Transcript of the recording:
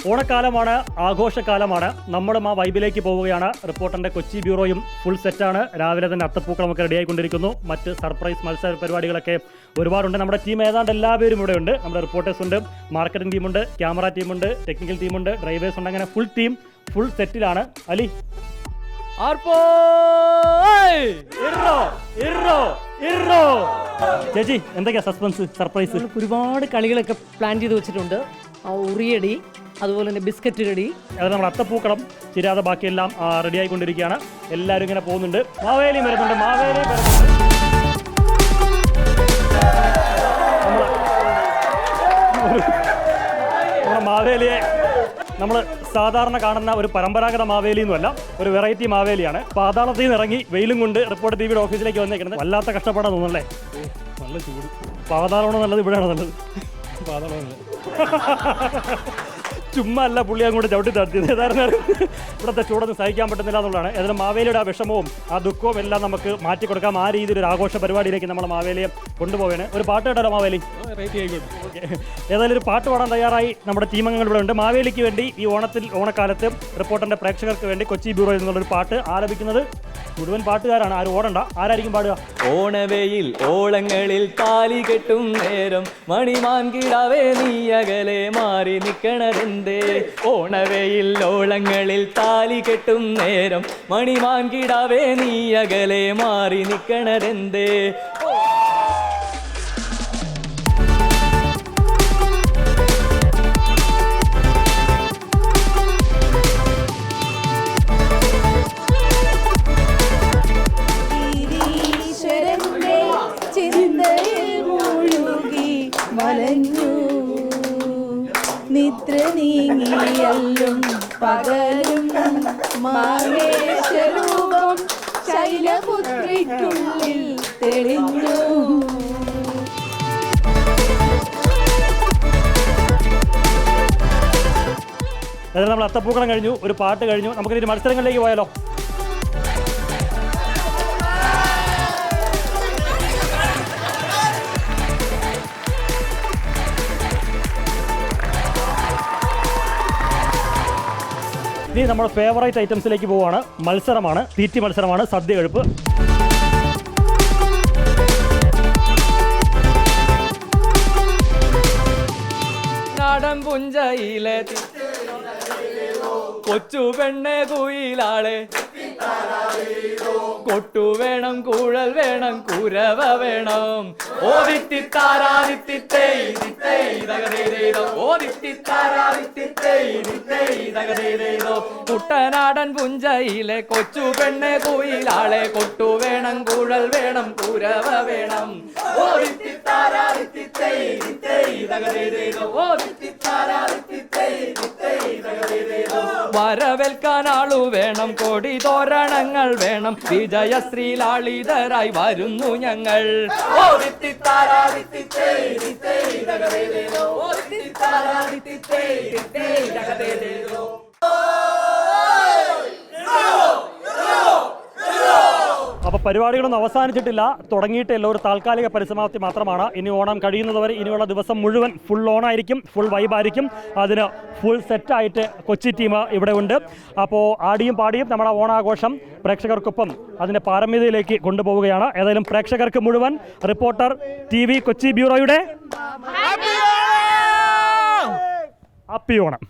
ഓണക്കാലമാണ്, ആഘോഷക്കാലമാണ്. നമ്മളും ആ വൈബിലേക്ക് പോവുകയാണ്. റിപ്പോർട്ടറിന്റെ കൊച്ചി ബ്യൂറോയും ഫുൾ സെറ്റാണ്. രാവിലെ തന്നെ അത്തപ്പൂക്കളമൊക്കെ റെഡിയായിക്കൊണ്ടിരിക്കുന്നു. മറ്റ് സർപ്രൈസ് മത്സര പരിപാടികളൊക്കെ ഒരുപാടുണ്ട്. നമ്മുടെ ടീം ഏതാണ്ട് എല്ലാവരും ഇവിടെ ഉണ്ട്. നമ്മുടെ റിപ്പോർട്ടേഴ്സ് ഉണ്ട്, മാർക്കറ്റിംഗ് ടീമുണ്ട്, ക്യാമറ ടീമുണ്ട്, ടെക്നിക്കൽ ടീമുണ്ട്, ഡ്രൈവേഴ്സ് ഉണ്ട്. അങ്ങനെ ഫുൾ ടീം ഫുൾ സെറ്റിലാണ്. അലി ചേച്ചി, എന്തൊക്കെയാ സസ്പെൻസ്, സർപ്രൈസ്? ഒരുപാട് കളികളൊക്കെ പ്ലാൻ ചെയ്ത് വെച്ചിട്ടുണ്ട്. ഉറിയടി, അതുപോലെ തന്നെ ബിസ്ക്കറ്റ് കടി, അത് നമ്മുടെ അത്തപ്പൂക്കളം ചിരാതെ ബാക്കിയെല്ലാം റെഡി ആയിക്കൊണ്ടിരിക്കുകയാണ്. എല്ലാവരും ഇങ്ങനെ പോകുന്നുണ്ട്. മാവേലി വരുന്നുണ്ട്, മാവേലി വരുന്നുണ്ട്. നമ്മുടെ മാവേലിയെ നമ്മൾ സാധാരണ കാണുന്ന ഒരു പരമ്പരാഗത മാവേലി ഒന്നുമല്ല, ഒരു വെറൈറ്റി മാവേലിയാണ്. പാതാളത്തിൽ നിന്ന് ഇറങ്ങി വെയിലും കൊണ്ട് റിപ്പോർട്ടർ ടിവിയുടെ ഓഫീസിലേക്ക് വന്നേക്കുന്നത്. വല്ലാത്ത കഷ്ടപ്പാടാ തോന്നുന്നല്ലേ? നല്ല ചൂട്. പാതാളമാണോ നല്ലത്, ഇവിടെയാണോ നല്ലത്? പാതാളമല്ല. ചുമ്മാ അല്ല പുള്ളി അങ്ങോട്ട് ചവിട്ടി തടത്തിയത്. ഏതായിരുന്നാലും ഇവിടുത്തെ ചൂടൊന്നും സഹിക്കാൻ പറ്റുന്നില്ല എന്നുള്ളതാണ്. ഏതായാലും മാവേലിയുടെ ആ വിഷമവും ആ ദുഃഖവും എല്ലാം നമുക്ക് മാറ്റിക്കൊടുക്കാം. ആ രീതിയിൽ ഒരു ആഘോഷ പരിപാടിയിലേക്ക് നമ്മൾ മാവേലിയെ കൊണ്ടുപോവുകയാണ്. ഒരു പാട്ട് കേട്ടാലോ മാവേലി? ഏതായാലും ഒരു പാട്ട് പാടാൻ തയ്യാറായി നമ്മുടെ ടീം അംഗങ്ങൾ ഇവിടെ ഉണ്ട്. മാവേലിക്ക് വേണ്ടി ഈ ഓണക്കാലത്ത് റിപ്പോർട്ടറിന്റെ പ്രേക്ഷകർക്ക് വേണ്ടി കൊച്ചി ബ്യൂറോയിൽ നിന്നുള്ളൊരു പാട്ട് ആലപിക്കുന്നത് മുഴുവൻ പാട്ടുകാരാണ്. ആരും ഓടണ്ട. ആരായിരിക്കും പാടുക? ഓണവെയിൽ ഓളങ്ങളിൽ താലി കെട്ടും നേരം മണിമാൻകിടാവേ നീ അകലെ മാറി നിക്കണതെന്തേ. ഓണവെയിൽ ഓളങ്ങളിൽ താലി കെട്ടും നേരം മണിമാൻകിടാവേ നീ അകലെ മാറി നിക്കണതെന്തേ. നിദ്ര നീങ്ങിയല്ലും പകലും മാഹേശരൂപം ശൈലപുത്രിക്കുള്ളിൽ തെളിഞ്ഞു. അതായത് നമ്മൾ അത്തപ്പൂക്കളം കഴിഞ്ഞു, ഒരു പാട്ട് കഴിഞ്ഞു. നമുക്കിനി മത്സരങ്ങളിലേക്ക് പോയാലോ? ഇനി നമ്മുടെ ഫേവറേറ്റ് ഐറ്റംസിലേക്ക് പോവുകയാണ്. മത്സരമാണ്, തീറ്റി മത്സരമാണ്, സദ്യ കഴിപ്പ്. നാടൻ പുഞ്ചയിലെ കൊച്ചു പെണ്ണെ കുയിലാളെ, കൊട്ടു വേണം, കൂഴൽ വേണം, കുരവ വേണം. കുട്ടനാടൻ പുഞ്ചയിലെ കൊച്ചു പെണ്ണെ കുയിലാളെ, കൊട്ടു വേണം, കൂഴൽ വേണം, കുരവ വേണം. വരവേൽക്കാൻ ആളു വേണം, കൊടി തോരണങ്ങൾ വേണം, വിജയശ്രീലാളിതരായി വരുന്നു ഞങ്ങൾ. അപ്പോൾ പരിപാടികളൊന്നും അവസാനിച്ചിട്ടില്ല, തുടങ്ങിയിട്ടില്ല. ഒരു താൽക്കാലിക പരിസമാപ്തി മാത്രമാണ്. ഇനി ഓണം കഴിയുന്നതുവരെ ഇനിയുള്ള ദിവസം മുഴുവൻ ഫുൾ ഓണായിരിക്കും, ഫുൾ വൈബായിരിക്കും. അതിന് ഫുൾ സെറ്റായിട്ട് കൊച്ചി ടീം ഇവിടെ ഉണ്ട്. അപ്പോൾ ആടിയും പാടിയും നമ്മുടെ ഓണാഘോഷം പ്രേക്ഷകർക്കൊപ്പം അതിൻ്റെ പാരമ്യതയിലേക്ക് കൊണ്ടുപോവുകയാണ്. ഏതായാലും പ്രേക്ഷകർക്ക് മുഴുവൻ റിപ്പോർട്ടർ TV കൊച്ചി ബ്യൂറോയുടെ ഹാപ്പി ഓണം.